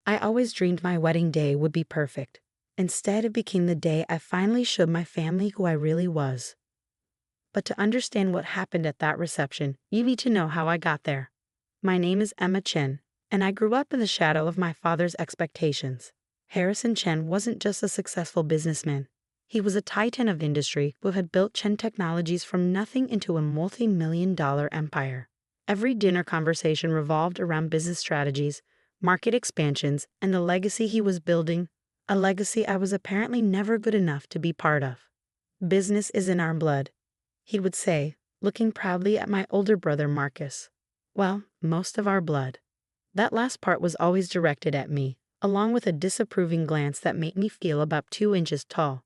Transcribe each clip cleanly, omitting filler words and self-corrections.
I always dreamed my wedding day would be perfect. Instead, it became the day I finally showed my family who I really was. But to understand what happened at that reception, you need to know how I got there. My name is Emma Chen, and I grew up in the shadow of my father's expectations. Harrison Chen wasn't just a successful businessman. He was a titan of industry who had built Chen Technologies from nothing into a multi-million-dollar empire. Every dinner conversation revolved around business strategies, market expansions, and the legacy he was building, a legacy I was apparently never good enough to be part of. Business is in our blood, he would say, looking proudly at my older brother Marcus. Well, most of our blood. That last part was always directed at me, along with a disapproving glance that made me feel about 2 inches tall.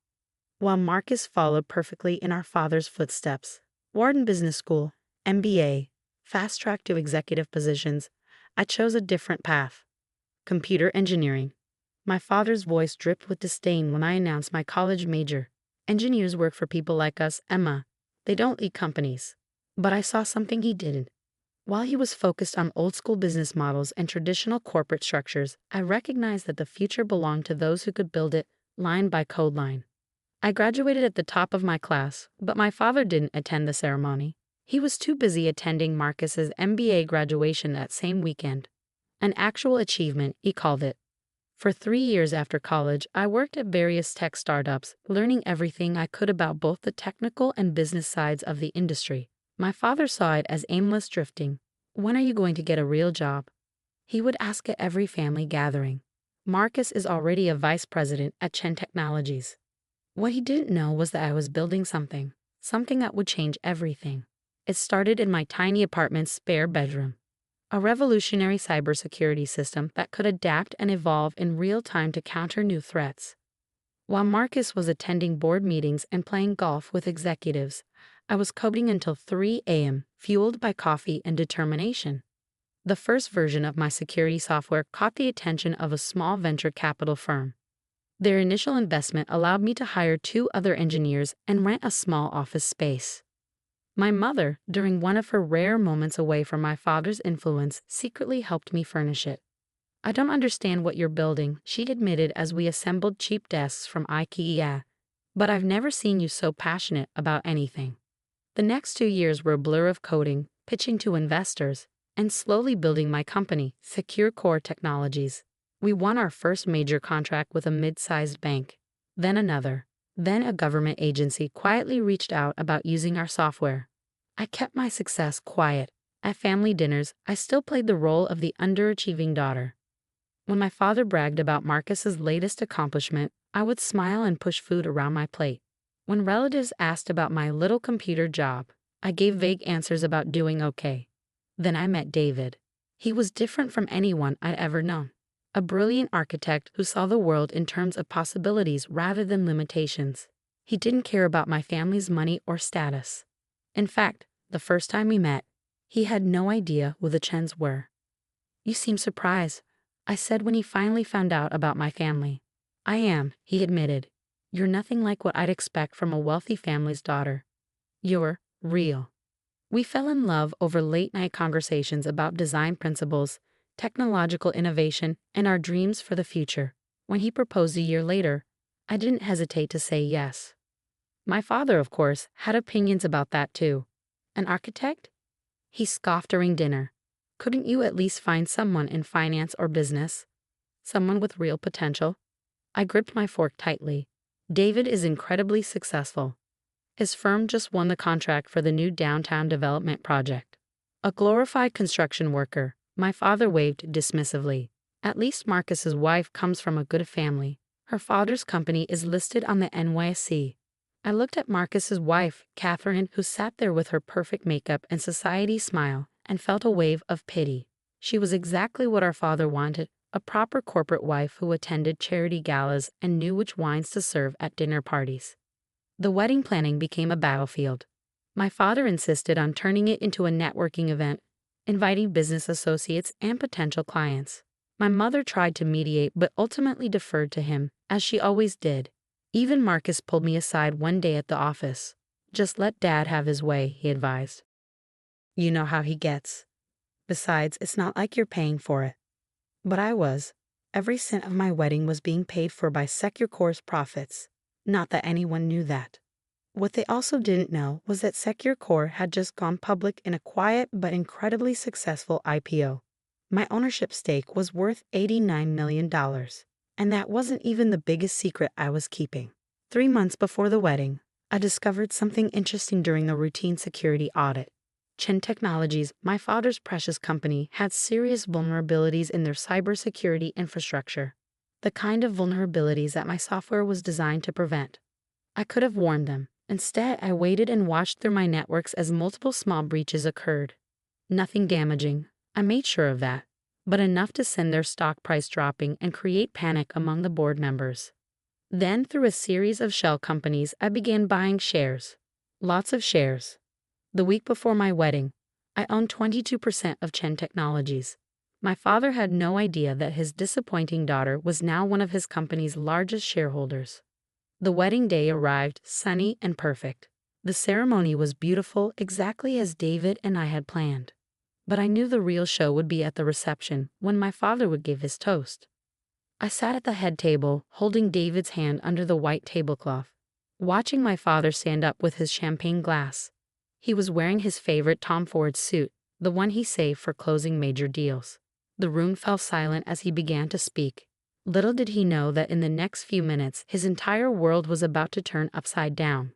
While Marcus followed perfectly in our father's footsteps, Wharton Business School, MBA, fast track to executive positions, I chose a different path. Computer engineering. My father's voice dripped with disdain when I announced my college major. Engineers work for people like us, Emma. They don't lead companies. But I saw something he didn't. While he was focused on old-school business models and traditional corporate structures, I recognized that the future belonged to those who could build it line by code line. I graduated at the top of my class, but my father didn't attend the ceremony. He was too busy attending Marcus's MBA graduation that same weekend. An actual achievement, he called it. For 3 years after college, I worked at various tech startups, learning everything I could about both the technical and business sides of the industry. My father saw it as aimless drifting. When are you going to get a real job? He would ask at every family gathering. Marcus is already a vice president at Chen Technologies. What he didn't know was that I was building something that would change everything. It started in my tiny apartment's spare bedroom. A revolutionary cybersecurity system that could adapt and evolve in real time to counter new threats. While Marcus was attending board meetings and playing golf with executives, I was coding until 3 a.m., fueled by coffee and determination. The first version of my security software caught the attention of a small venture capital firm. Their initial investment allowed me to hire 2 other engineers and rent a small office space. My mother, during one of her rare moments away from my father's influence, secretly helped me furnish it. I don't understand what you're building, she admitted as we assembled cheap desks from IKEA, but I've never seen you so passionate about anything. The next 2 years were a blur of coding, pitching to investors, and slowly building my company, Secure Core Technologies. We won our first major contract with a mid-sized bank, then another. Then a government agency quietly reached out about using our software. I kept my success quiet. At family dinners, I still played the role of the underachieving daughter. When my father bragged about Marcus's latest accomplishment, I would smile and push food around my plate. When relatives asked about my little computer job, I gave vague answers about doing okay. Then I met David. He was different from anyone I'd ever known. A brilliant architect who saw the world in terms of possibilities rather than limitations. He didn't care about my family's money or status. In fact, the first time we met, he had no idea who the Chens were. "You seem surprised," I said when he finally found out about my family. "I am," he admitted. "You're nothing like what I'd expect from a wealthy family's daughter. You're real." We fell in love over late-night conversations about design principles, technological innovation, and our dreams for the future. When he proposed a year later, I didn't hesitate to say yes. My father, of course, had opinions about that too. An architect? He scoffed during dinner. Couldn't you at least find someone in finance or business? Someone with real potential? I gripped my fork tightly. David is incredibly successful. His firm just won the contract for the new downtown development project. A glorified construction worker. My father waved dismissively. At least Marcus's wife comes from a good family. Her father's company is listed on the NYSE. I looked at Marcus's wife, Catherine, who sat there with her perfect makeup and society smile, and felt a wave of pity. She was exactly what our father wanted, a proper corporate wife who attended charity galas and knew which wines to serve at dinner parties. The wedding planning became a battlefield. My father insisted on turning it into a networking event, inviting business associates and potential clients. My mother tried to mediate but ultimately deferred to him, as she always did. Even Marcus pulled me aside one day at the office. "Just let Dad have his way," he advised. "You know how he gets. Besides, it's not like you're paying for it." But I was. Every cent of my wedding was being paid for by Secure's profits. Not that anyone knew that. What they also didn't know was that Secure had just gone public in a quiet but incredibly successful IPO. My ownership stake was worth $89 million, and that wasn't even the biggest secret I was keeping. 3 months before the wedding, I discovered something interesting during the routine security audit. Chen Technologies, my father's precious company, had serious vulnerabilities in their cybersecurity infrastructure, the kind of vulnerabilities that my software was designed to prevent. I could have warned them. Instead, I waited and watched through my networks as multiple small breaches occurred. Nothing damaging, I made sure of that, but enough to send their stock price dropping and create panic among the board members. Then, through a series of shell companies, I began buying shares. Lots of shares. The week before my wedding, I owned 22% of Chen Technologies. My father had no idea that his disappointing daughter was now one of his company's largest shareholders. The wedding day arrived sunny and perfect. The ceremony was beautiful, exactly as David and I had planned. But I knew the real show would be at the reception, when my father would give his toast. I sat at the head table, holding David's hand under the white tablecloth, watching my father stand up with his champagne glass. He was wearing his favorite Tom Ford suit, the one he saved for closing major deals. The room fell silent as he began to speak. Little did he know that in the next few minutes his entire world was about to turn upside down.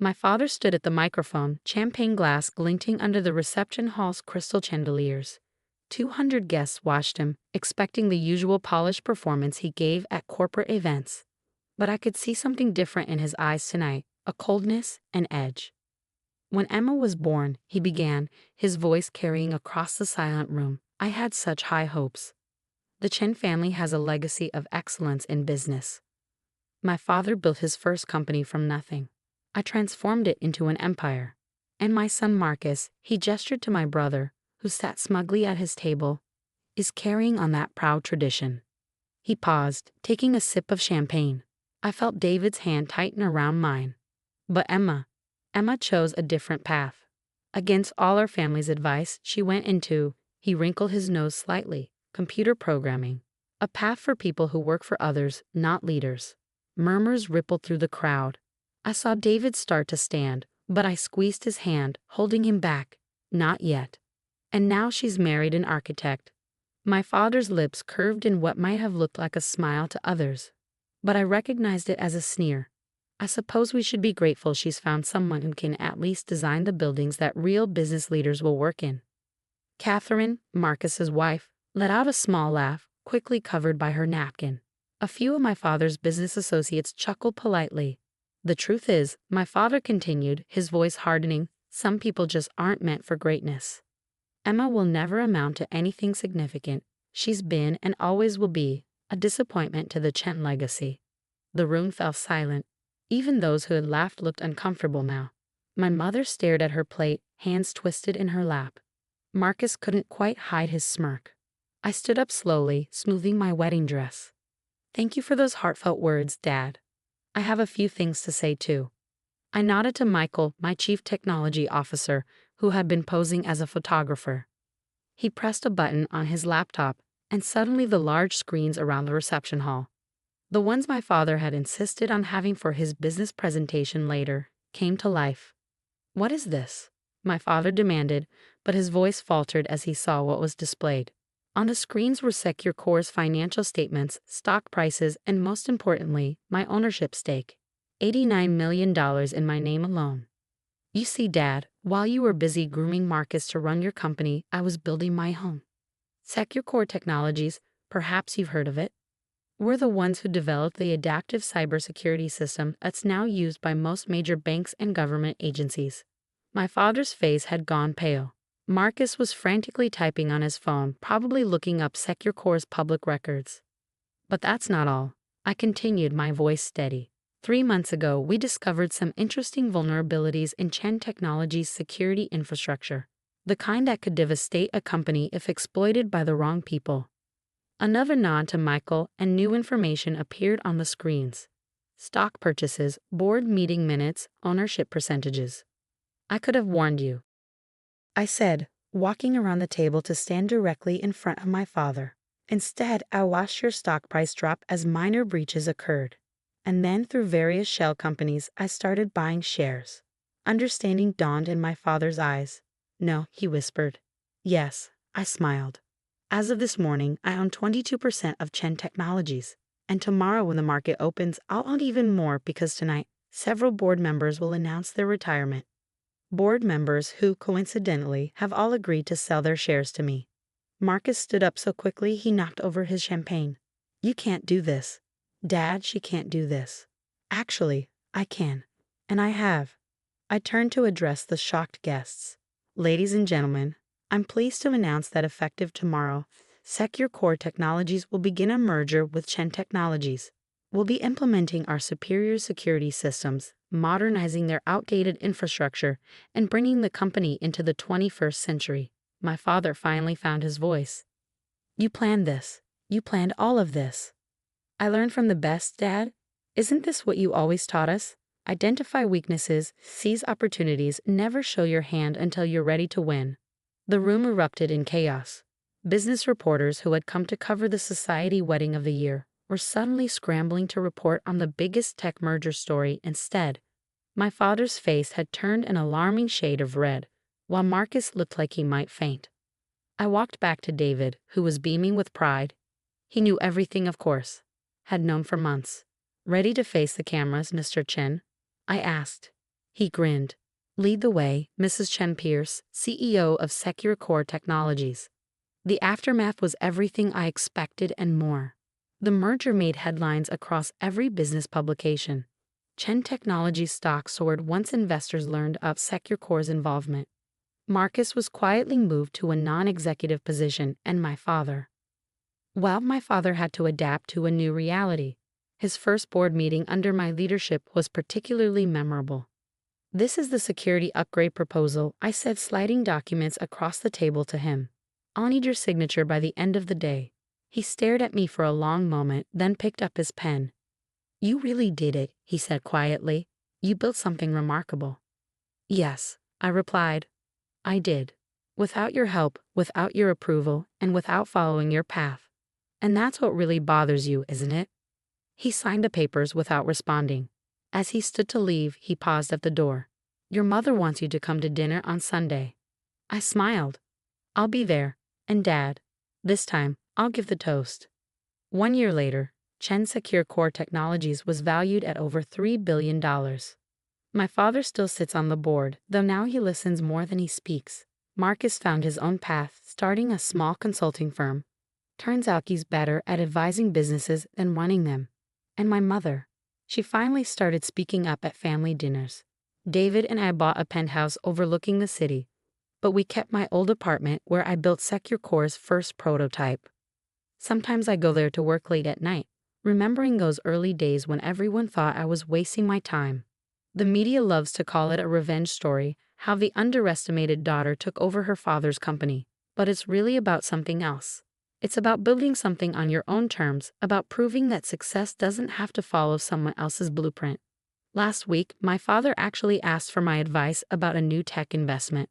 My father stood at the microphone, champagne glass glinting under the reception hall's crystal chandeliers. 200 guests watched him, expecting the usual polished performance he gave at corporate events. But I could see something different in his eyes tonight, a coldness, an edge. When Emma was born, he began, his voice carrying across the silent room. I had such high hopes. The Chen family has a legacy of excellence in business. My father built his first company from nothing. I transformed it into an empire. And my son Marcus, he gestured to my brother, who sat smugly at his table, is carrying on that proud tradition. He paused, taking a sip of champagne. I felt David's hand tighten around mine. But Emma chose a different path. Against all our family's advice, she went into, he wrinkled his nose slightly, computer programming. A path for people who work for others, not leaders. Murmurs rippled through the crowd. I saw David start to stand, but I squeezed his hand, holding him back. Not yet. And now she's married an architect. My father's lips curved in what might have looked like a smile to others. But I recognized it as a sneer. I suppose we should be grateful she's found someone who can at least design the buildings that real business leaders will work in. Catherine, Marcus's wife, let out a small laugh, quickly covered by her napkin. A few of my father's business associates chuckled politely. The truth is, my father continued, his voice hardening, some people just aren't meant for greatness. Emma will never amount to anything significant. She's been, and always will be, a disappointment to the Chen legacy. The room fell silent. Even those who had laughed looked uncomfortable now. My mother stared at her plate, hands twisted in her lap. Marcus couldn't quite hide his smirk. I stood up slowly, smoothing my wedding dress. Thank you for those heartfelt words, Dad. I have a few things to say too. I nodded to Michael, my chief technology officer, who had been posing as a photographer. He pressed a button on his laptop, and suddenly the large screens around the reception hall, the ones my father had insisted on having for his business presentation later, came to life. What is this? My father demanded, but his voice faltered as he saw what was displayed. On the screens were Secure's financial statements, stock prices, and most importantly, my ownership stake. $89 million in my name alone. You see, Dad, while you were busy grooming Marcus to run your company, I was building my home. Secure Technologies, perhaps you've heard of it. We're the ones who developed the adaptive cybersecurity system that's now used by most major banks and government agencies. My father's face had gone pale. Marcus was frantically typing on his phone, probably looking up Secure's public records. But that's not all. I continued, my voice steady. 3 months ago, we discovered some interesting vulnerabilities in Chen Technologies' security infrastructure, the kind that could devastate a company if exploited by the wrong people. Another nod to Michael, and new information appeared on the screens. Stock purchases, board meeting minutes, ownership percentages. I could have warned you, I said, walking around the table to stand directly in front of my father. Instead, I watched your stock price drop as minor breaches occurred. And then, through various shell companies, I started buying shares. Understanding dawned in my father's eyes. No, he whispered. Yes, I smiled. As of this morning, I own 22% of Chen Technologies. And tomorrow when the market opens, I'll own even more because tonight, several board members will announce their retirement. Board members who, coincidentally, have all agreed to sell their shares to me. Marcus stood up so quickly he knocked over his champagne. You can't do this. Dad, she can't do this. Actually, I can. And I have. I turned to address the shocked guests. Ladies and gentlemen, I'm pleased to announce that effective tomorrow, Secure Core Technologies will begin a merger with Chen Technologies. We'll be implementing our superior security systems, modernizing their outdated infrastructure, and bringing the company into the 21st century. My father finally found his voice. You planned this. You planned all of this. I learned from the best, Dad. Isn't this what you always taught us? Identify weaknesses, seize opportunities, never show your hand until you're ready to win. The room erupted in chaos. Business reporters who had come to cover the society wedding of the year were suddenly scrambling to report on the biggest tech merger story instead. My father's face had turned an alarming shade of red, while Marcus looked like he might faint. I walked back to David, who was beaming with pride. He knew everything, of course. Had known for months. Ready to face the cameras, Mr. Chen? I asked. He grinned. Lead the way, Mrs. Chen Pierce, CEO of Secure Core Technologies. The aftermath was everything I expected and more. The merger made headlines across every business publication. Chen Technologies stock soared once investors learned of Secure Core's involvement. Marcus was quietly moved to a non-executive position, and my father had to adapt to a new reality. His first board meeting under my leadership was particularly memorable. This is the security upgrade proposal, I said, sliding documents across the table to him. I'll need your signature by the end of the day. He stared at me for a long moment, then picked up his pen. You really did it, he said quietly. You built something remarkable. Yes, I replied. I did. Without your help, without your approval, and without following your path. And that's what really bothers you, isn't it? He signed the papers without responding. As he stood to leave, he paused at the door. Your mother wants you to come to dinner on Sunday. I smiled. I'll be there. And Dad, this time, I'll give the toast. 1 year later, Chen Secure Core Technologies was valued at over $3 billion. My father still sits on the board, though now he listens more than he speaks. Marcus found his own path, starting a small consulting firm. Turns out he's better at advising businesses than running them. And my mother, she finally started speaking up at family dinners. David and I bought a penthouse overlooking the city, but we kept my old apartment where I built Secure Core's first prototype. Sometimes I go there to work late at night, remembering those early days when everyone thought I was wasting my time. The media loves to call it a revenge story, how the underestimated daughter took over her father's company, but it's really about something else. It's about building something on your own terms, about proving that success doesn't have to follow someone else's blueprint. Last week, my father actually asked for my advice about a new tech investment.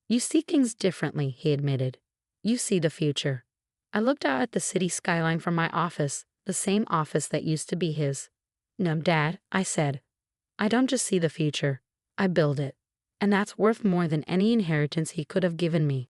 You see things differently, he admitted. You see the future. I looked out at the city skyline from my office, the same office that used to be his. No, Dad, I said. I don't just see the future. I build it. And that's worth more than any inheritance he could have given me.